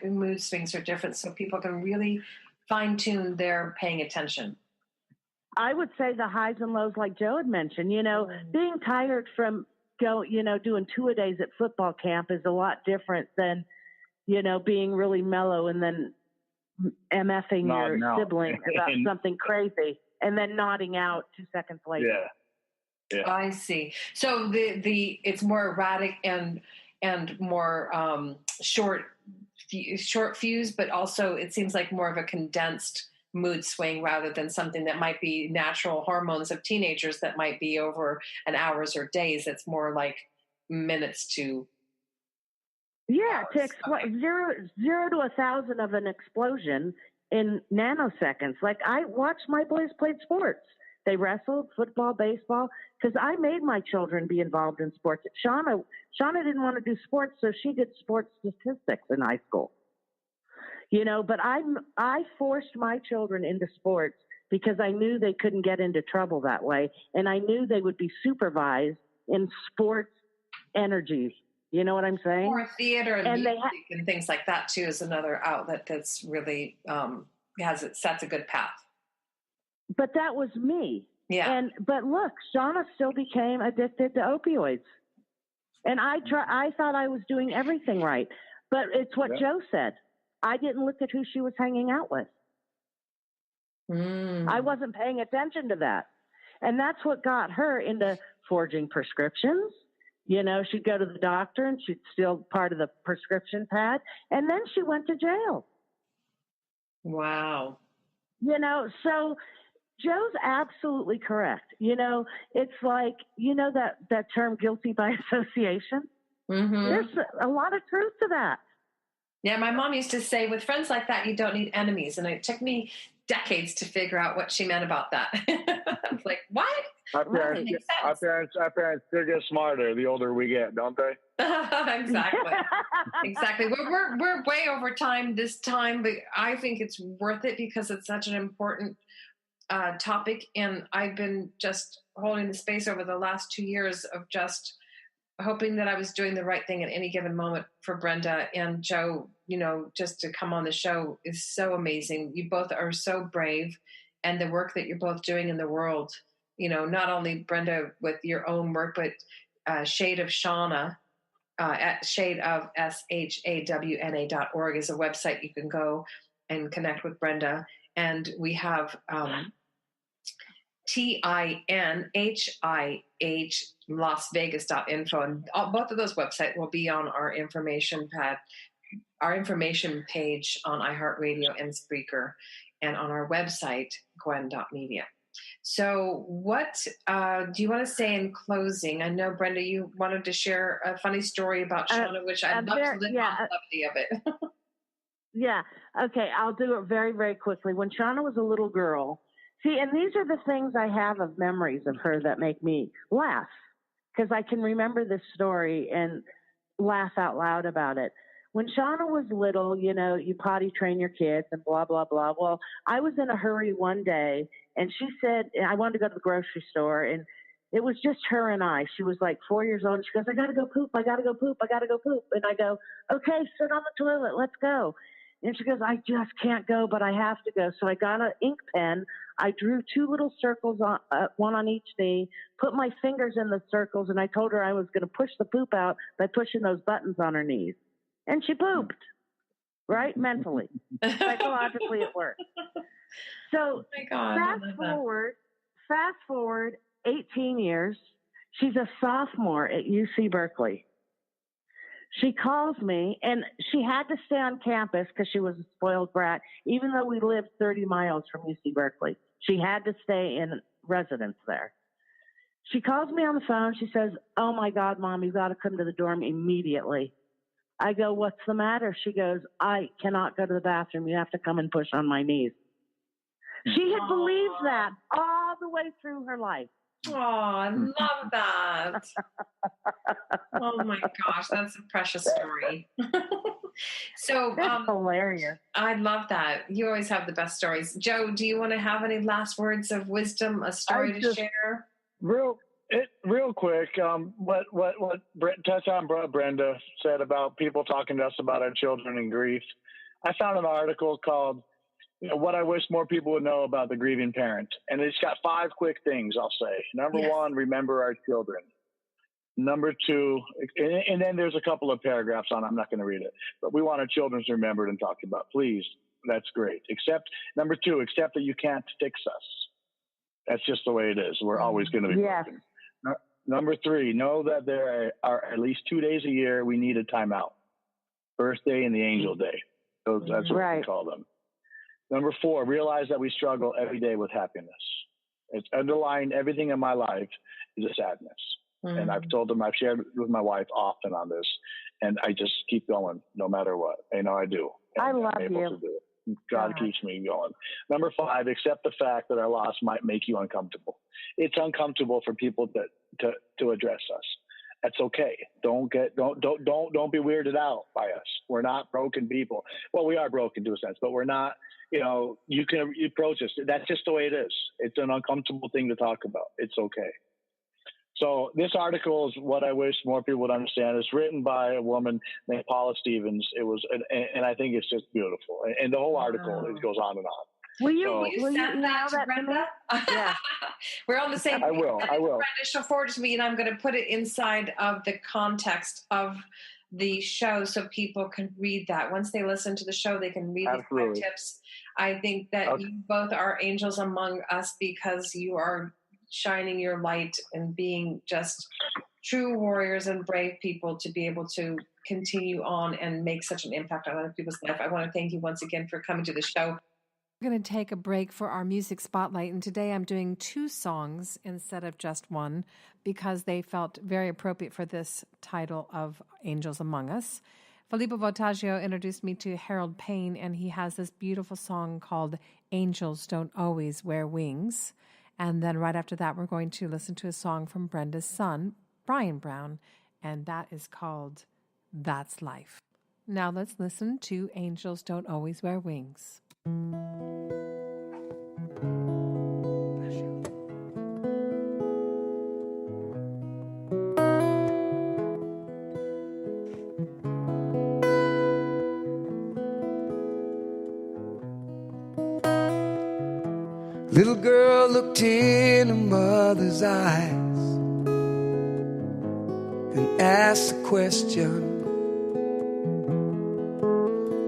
mood swings are different so people can really fine-tune their paying attention? I would say the highs and lows, like Joe had mentioned, being tired from doing 2-a-days at football camp is a lot different than, being really mellow and then MFing your sibling about something crazy and then nodding out 2 seconds later. Yeah. I see. So it's more erratic and more short fuse, but also it seems like more of a condensed mood swing rather than something that might be natural hormones of teenagers that might be over an hours or days. It's more like minutes to hours. To explode 0 to 1,000 of an explosion in nanoseconds. Like I watched my boys play sports. They wrestled, football, baseball, because I made my children be involved in sports. Shauna didn't want to do sports, so she did sports statistics in high school. But I forced my children into sports because I knew they couldn't get into trouble that way, and I knew they would be supervised in sports energy, You know what I'm saying? Or theater and music and things like that too is another outlet that's really sets a good path. But that was me. Yeah. But look, Shauna still became addicted to opioids. And I thought I was doing everything right. But it's what Joe said. I didn't look at who she was hanging out with. I wasn't paying attention to that. And that's what got her into forging prescriptions. You know, she'd go to the doctor and she'd steal part of the prescription pad. And then she went to jail. Wow. You know, so Joe's absolutely correct. You know, it's like, you know, that term guilty by association. Mm-hmm. There's a lot of truth to that. Yeah, my mom used to say, with friends like that, you don't need enemies. And it took me decades to figure out what she meant about that. I was like, what? Our parents they get smarter the older we get, don't they? Exactly. Exactly. We're way over time this time, but I think it's worth it because it's such an important topic. And I've been just holding the space over the last 2 years of just hoping that I was doing the right thing at any given moment for Brenda and Joe. You know, just to come on the show is so amazing. You both are so brave, and the work that you're both doing in the world, you know, not only Brenda with your own work, but Shade of Shauna, at shadeofshawna.org is a website you can go and connect with Brenda. And we have TINHIH LasVegas.info. And both of those websites will be on our information page on iHeartRadio and Spreaker, and on our website, gwen.media. So what do you want to say in closing? I know, Brenda, you wanted to share a funny story about Shauna, which I'd love to live on the levity of it. Yeah. Okay. I'll do it very, very quickly. When Shauna was a little girl, see, and these are the things I have of memories of her that make me laugh, because I can remember this story and laugh out loud about it. When Shauna was little, you know, you potty train your kids and blah, blah, blah. Well, I was in a hurry one day, and she said, I wanted to go to the grocery store, and it was just her and I. She was like 4 years old. And she goes, I got to go poop. I got to go poop. I got to go poop. And I go, okay, sit on the toilet. Let's go. And she goes, I just can't go, but I have to go. So I got an ink pen. I drew 2 little circles, on one on each knee, put my fingers in the circles, and I told her I was going to push the poop out by pushing those buttons on her knees. And she pooped, right? Mentally. Psychologically, it worked. So fast forward 18 years, she's a sophomore at UC Berkeley. She calls me, and she had to stay on campus because she was a spoiled brat, even though we lived 30 miles from UC Berkeley. She had to stay in residence there. She calls me on the phone. She says, oh, my God, Mom, you've got to come to the dorm immediately. I go, what's the matter? She goes, I cannot go to the bathroom. You have to come and push on my knees. She had believed that all the way through her life. Oh, I love that. Oh my gosh, that's a precious story. So that's hilarious. I love that. You always have the best stories. Joe, do you want to have any last words of wisdom, a story to share? Real quick, what Tess and Brenda said about people talking to us about our children and grief. I found an article called, what I wish more people would know about the grieving parent. And it's got 5 quick things, I'll say. Number 1, remember our children. Number 2, and then there's a couple of paragraphs on it. I'm not going to read it. But we want our children remembered and talked about. Please, that's great. Number 2, accept that you can't fix us. That's just the way it is. We're always going to be broken. Number 3, know that there are at least 2 days a year we need a timeout. Birthday and the angel day. That's what we call them. Number 4, realize that we struggle every day with happiness. It's underlying everything in my life is a sadness. And I've shared with my wife often on this, and I just keep going no matter what. I know I do. I love I'm able to do it. God keeps me going. Number 5, accept the fact that our loss might make you uncomfortable. It's uncomfortable for people to address us. That's okay. Don't be weirded out by us. We're not broken people. Well, we are broken to a sense, but we're not. You can approach us. That's just the way it is. It's an uncomfortable thing to talk about. It's okay. So this article is what I wish more people would understand. It's written by a woman named Paula Stevens. It was, and I think it's just beautiful. And the whole article, it goes on and on. Will you send that to Brenda? Yeah. We're on the same page. I will. Brenda, she'll forward it to me, and I'm going to put it inside of the context of the show so people can read that. Once they listen to the show, they can read the 5 tips. I think that you both are angels among us because you are shining your light and being just true warriors and brave people to be able to continue on and make such an impact on other people's life. I want to thank you once again for coming to the show. We're going to take a break for our music spotlight, and today I'm doing 2 songs instead of just one because they felt very appropriate for this title of Angels Among Us. Filippo Voltaggio introduced me to Harold Payne, and he has this beautiful song called Angels Don't Always Wear Wings. And then right after that, we're going to listen to a song from Brenda's son, Brian Brown, and that is called That's Life. Now let's listen to Angels Don't Always Wear Wings. Little girl looked in her mother's eyes and asked a question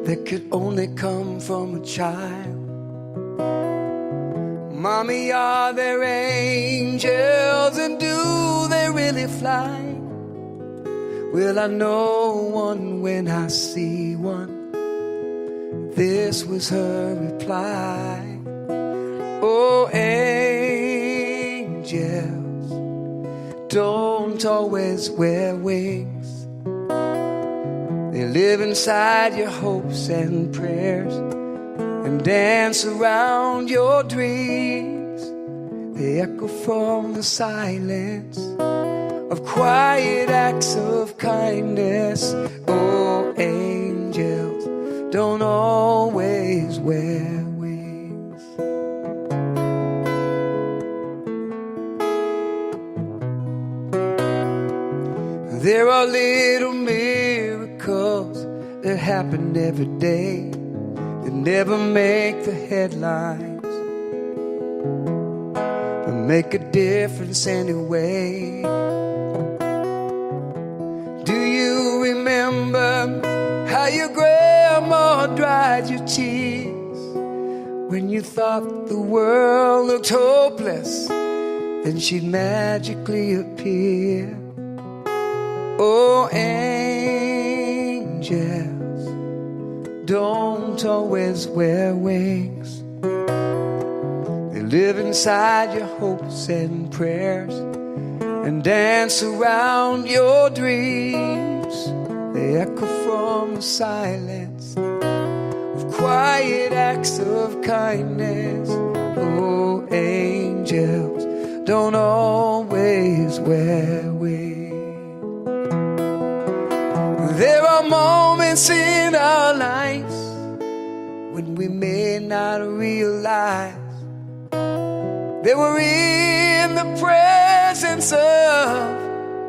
that could only come from a child. Mommy, are there angels, and do they really fly? Will I know one when I see one? This was her reply. Oh, angels don't always wear wings. They live inside your hopes and prayers and dance around your dreams. They echo from the silence of quiet acts of kindness. Oh, angels don't always wear wings. There are little miracles that happen every day that never make the headlines, but make a difference anyway. Do you remember how your grandma dried your tears when you thought the world looked hopeless? Then she'd magically appear. Oh, angels don't always wear wings. They live inside your hopes and prayers and dance around your dreams. They echo from the silence of quiet acts of kindness. Oh, angels don't always wear wings. There are moments in our lives when we may not realize that we're in the presence of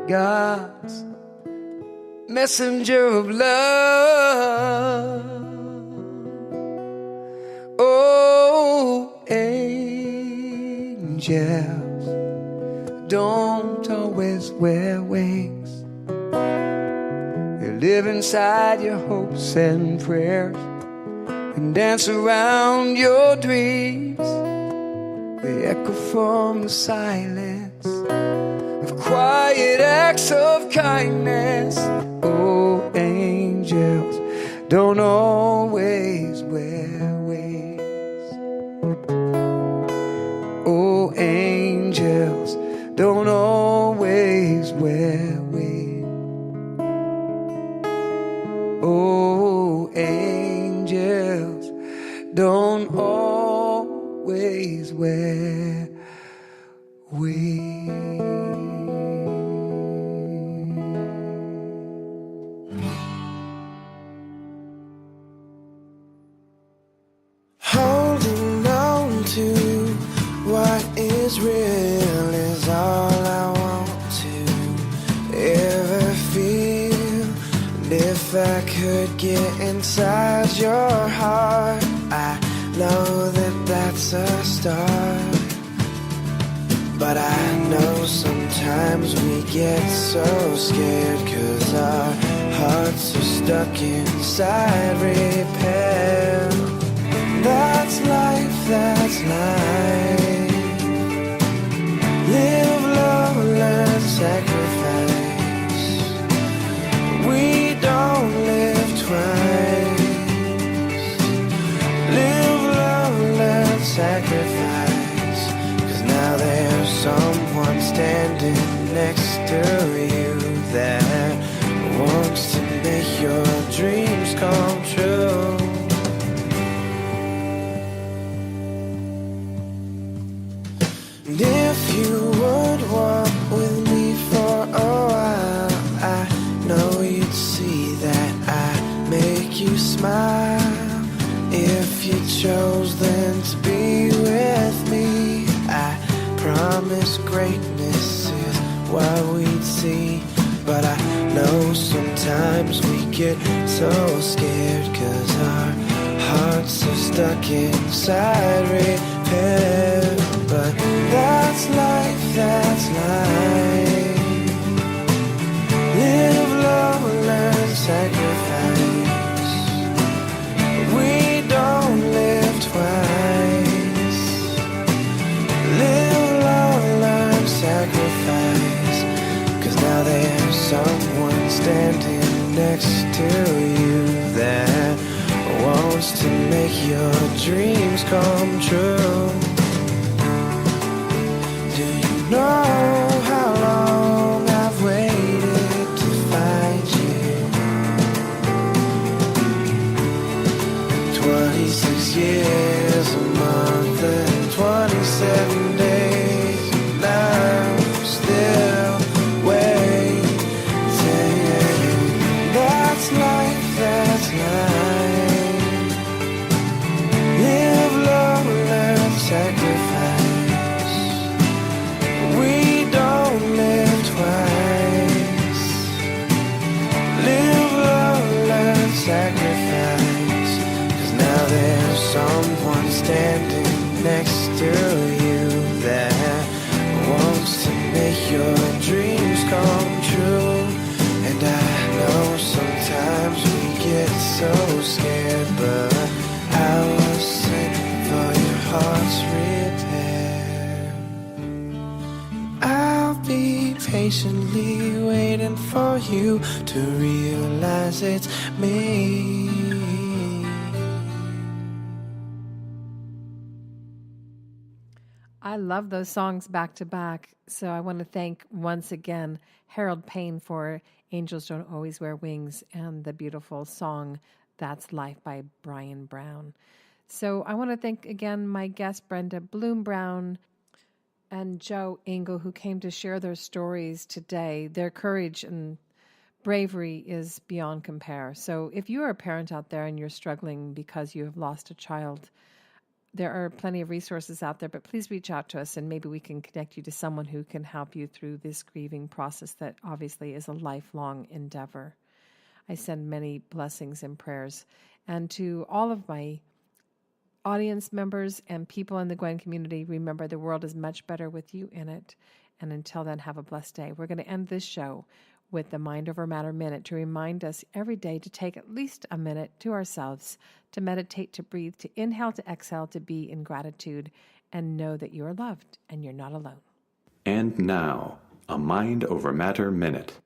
God's messenger of love. Oh, angels don't always wear wings. They live inside your hopes and prayers and dance around your dreams. They echo from the silence of quiet acts of kindness. Oh, angels don't always wear wings. Oh, angels don't always wear wings. Oh, angels don't always wear wings. Holding on to what is real is all I want get inside your heart. I know that that's a start. But I know sometimes we get so scared, 'cause our hearts are stuck inside repair. That's life, that's life. Live, love, learn, sacrifice. We don't live twice. Live, love, learn, sacrifice. 'Cause now there's someone standing next to you that wants to make your dreams come true. And if you would walk with me for a while, I know you'd see that I make you smile. If you chose then to be with me, I promise greatness is what we'd see. But I know sometimes we get so scared, 'cause our hearts are stuck inside repair. But that's life, that's life. Live, love, learn, sacrifice. We don't live twice. Live, love, learn, sacrifice. 'Cause now there's someone standing next to you that wants to make your dreams come true. Do you know how long I've waited to find you? 26 years, a month, and 27 days. Now I'm still waiting. That's life, that's life. Live, love, learn, sacrifice. We don't live twice. Live, love, learn, sacrifice. 'Cause now there's someone standing next to you that wants to make your dreams come true. And I know sometimes we get so scared, but I was sent for your heart's repair. I'll be patiently waiting for you to realize it's me. I love those songs back to back. So I want to thank once again Harold Payne for Angels Don't Always Wear Wings and the beautiful song That's Life by Brian Brown. So I want to thank again my guests Brenda Bloom Brown and Joe Engle, who came to share their stories today. Their courage and bravery is beyond compare. So if you are a parent out there and you're struggling because you have lost a child, there are plenty of resources out there, but please reach out to us and maybe we can connect you to someone who can help you through this grieving process that obviously is a lifelong endeavor. I send many blessings and prayers. And to all of my audience members and people in the Gwen community, remember the world is much better with you in it. And until then, have a blessed day. We're going to end this show with the Mind Over Matter Minute to remind us every day to take at least a minute to ourselves, to meditate, to breathe, to inhale, to exhale, to be in gratitude, and know that you are loved and you're not alone. And now, a Mind Over Matter Minute.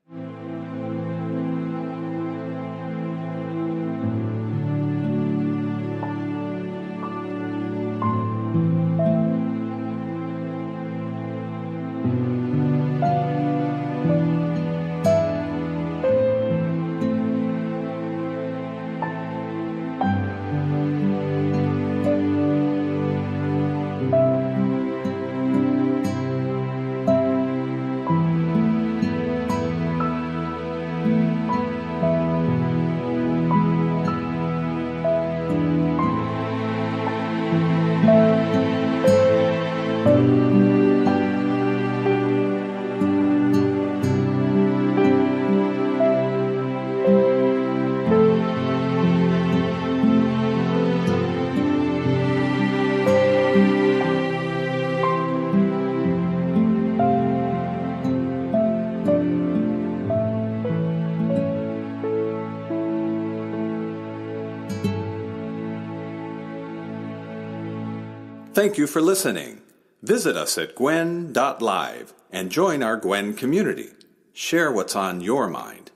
Thank you for listening. Visit us at gwen.live and join our Gwen community. Share what's on your mind.